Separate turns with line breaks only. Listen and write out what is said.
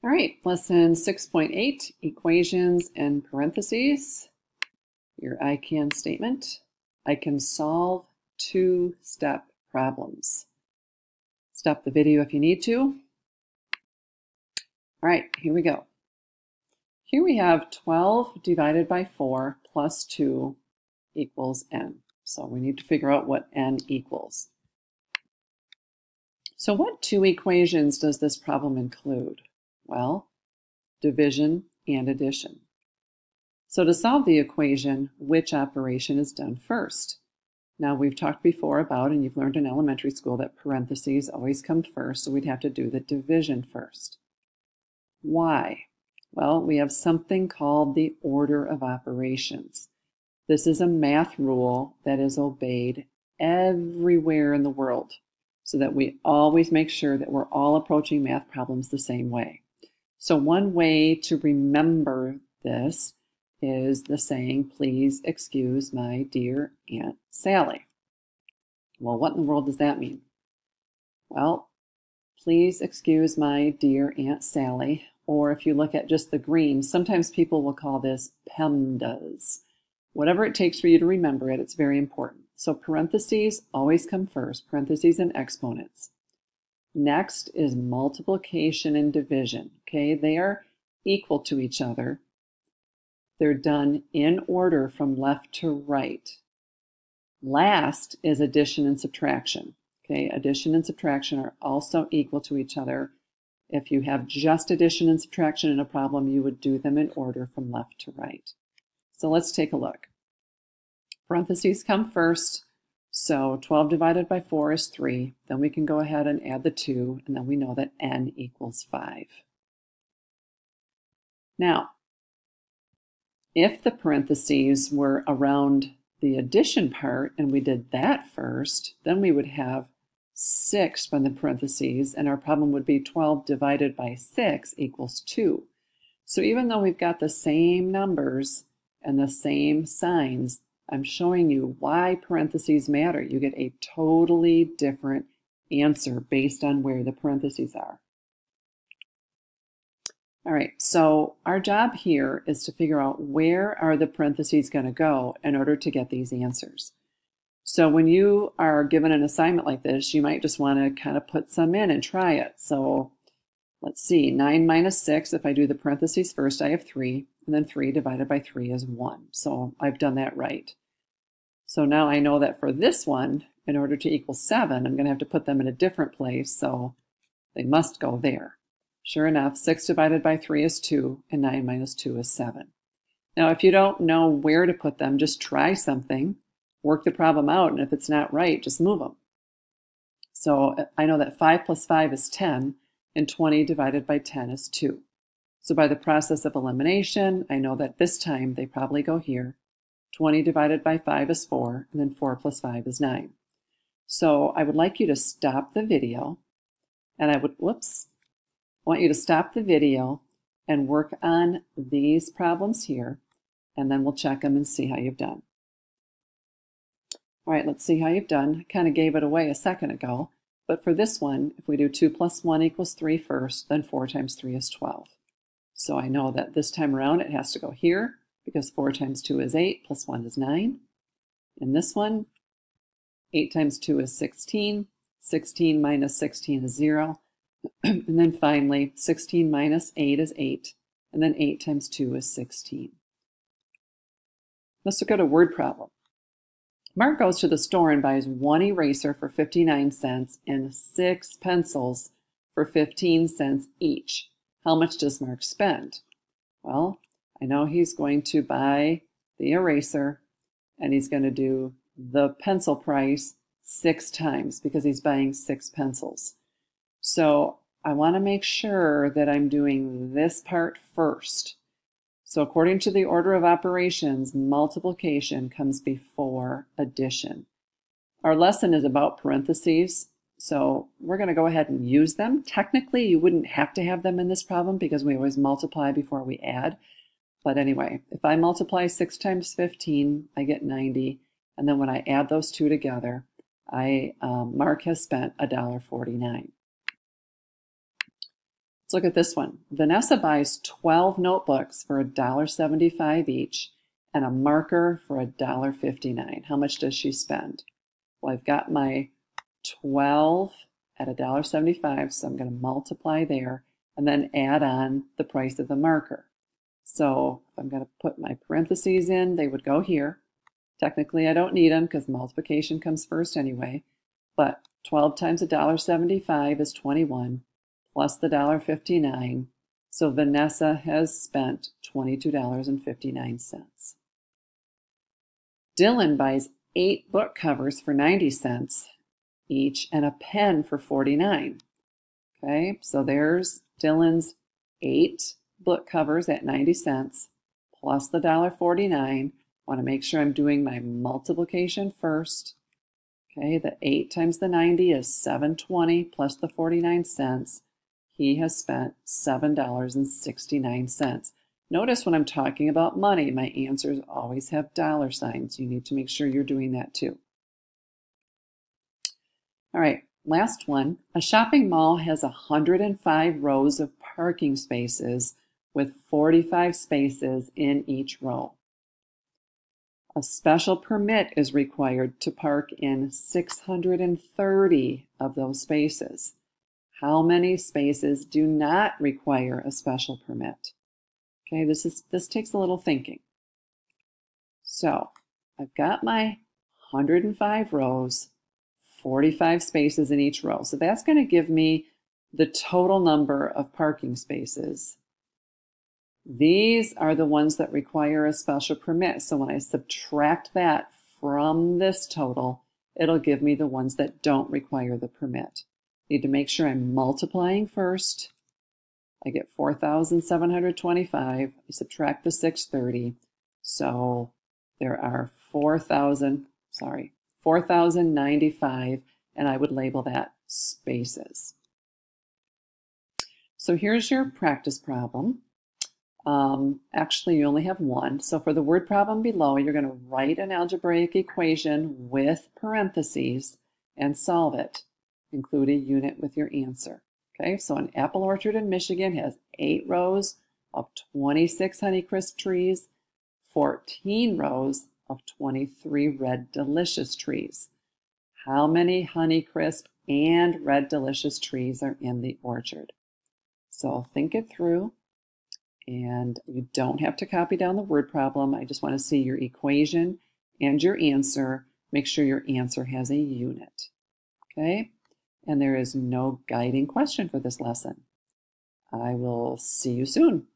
All right, lesson 6.8, equations in parentheses. Your I can statement. I can solve two-step problems. Stop the video if you need to. All right, here we go. Here we have 12 divided by 4 plus 2 equals n. So we need to figure out what n equals. So what two equations does this problem include? Well, division and addition. So to solve the equation, which operation is done first? Now we've talked before about, and you've learned in elementary school, that parentheses always come first, so we'd have to do the division first. Why? Well, we have something called the order of operations. This is a math rule that is obeyed everywhere in the world, so that we always make sure that we're all approaching math problems the same way. So one way to remember this is the saying, please excuse my dear Aunt Sally. Well, what in the world does that mean? Well, please excuse my dear Aunt Sally, or if you look at just the green, sometimes people will call this PEMDAS. Whatever it takes for you to remember it, it's very important. So parentheses always come first, parentheses and exponents. Next is multiplication and division. Okay, they are equal to each other. They're done in order from left to right. Last is addition and subtraction. Okay, addition and subtraction are also equal to each other. If you have just addition and subtraction in a problem, you would do them in order from left to right. So let's take a look. Parentheses come first. So 12 divided by 4 is 3. Then we can go ahead and add the 2, and then we know that n equals 5. Now, if the parentheses were around the addition part and we did that first, then we would have 6 from the parentheses, and our problem would be 12 divided by 6 equals 2. So even though we've got the same numbers and the same signs, I'm showing you why parentheses matter. You get a totally different answer based on where the parentheses are. All right, so our job here is to figure out where are the parentheses going to go in order to get these answers. So when you are given an assignment like this, you might just want to kind of put some in and try it. So let's see, 9 minus 6, if I do the parentheses first, I have 3. And then 3 divided by 3 is 1. So I've done that right. So now I know that for this one, in order to equal 7, I'm going to have to put them in a different place. So they must go there. Sure enough, 6 divided by 3 is 2, and 9 minus 2 is 7. Now, if you don't know where to put them, just try something, work the problem out, and if it's not right, just move them. So I know that 5 plus 5 is 10, and 20 divided by 10 is 2. So by the process of elimination, I know that this time they probably go here. 20 divided by 5 is 4, and then 4 plus 5 is 9. So I would like you to stop the video, and I want you to stop the video and work on these problems here, and then we'll check them and see how you've done. All right, let's see how you've done. I kind of gave it away a second ago, but for this one, if we do 2 plus 1 equals 3 first, then 4 times 3 is 12. So I know that this time around it has to go here, because 4 times 2 is 8, plus 1 is 9. In this one, 8 times 2 is 16. 16 minus 16 is 0. And then finally, 16 minus 8 is 8. And then 8 times 2 is 16. Let's look at a word problem. Mark goes to the store and buys 1 eraser for 59 cents and 6 pencils for 15 cents each. How much does Mark spend? Well, I know he's going to buy the eraser and he's going to do the pencil price 6 times because he's buying 6 pencils. So I want to make sure that I'm doing this part first. So according to the order of operations, multiplication comes before addition. Our lesson is about parentheses, so we're going to go ahead and use them. Technically, you wouldn't have to have them in this problem because we always multiply before we add. But anyway, if I multiply 6 times 15, I get 90. And then when I add those two together, Mark has spent $1.49. Let's look at this one. Vanessa buys 12 notebooks for $1.75 each and a marker for $1.59. How much does she spend? Well, I've got my 12 at $1.75, so I'm going to multiply there and then add on the price of the marker. So if I'm going to put my parentheses in, they would go here. Technically, I don't need them because multiplication comes first anyway, but 12 times $1.75 is 21, plus the $1.59. So Vanessa has spent $22.59. Dylan buys 8 book covers for 90 cents each and a pen for 49. Okay, so there's Dylan's 8 book covers at 90 cents plus the $1.49. Want to make sure I'm doing my multiplication first. Okay, the 8 times the 90 is $7.20 plus the 49 cents. He has spent $7.69. Notice when I'm talking about money, my answers always have dollar signs. You need to make sure you're doing that too. All right, last one. A shopping mall has 105 rows of parking spaces with 45 spaces in each row. A special permit is required to park in 630 of those spaces. How many spaces do not require a special permit? Okay, this takes a little thinking. So I've got my 105 rows, 45 spaces in each row. So that's going to give me the total number of parking spaces. These are the ones that require a special permit. So when I subtract that from this total, it'll give me the ones that don't require the permit. Need to make sure I'm multiplying first. I get 4,725. I subtract the 630. So there are 4,095, and I would label that spaces. So here's your practice problem. Actually, you only have one. So for the word problem below, you're going to write an algebraic equation with parentheses and solve it. Include a unit with your answer. Okay, so an apple orchard in Michigan has 8 rows of 26 Honeycrisp trees, 14 rows of 23 Red Delicious trees. How many Honeycrisp and Red Delicious trees are in the orchard? So think it through. And you don't have to copy down the word problem. I just want to see your equation and your answer. Make sure your answer has a unit. Okay? And there is no guiding question for this lesson. I will see you soon.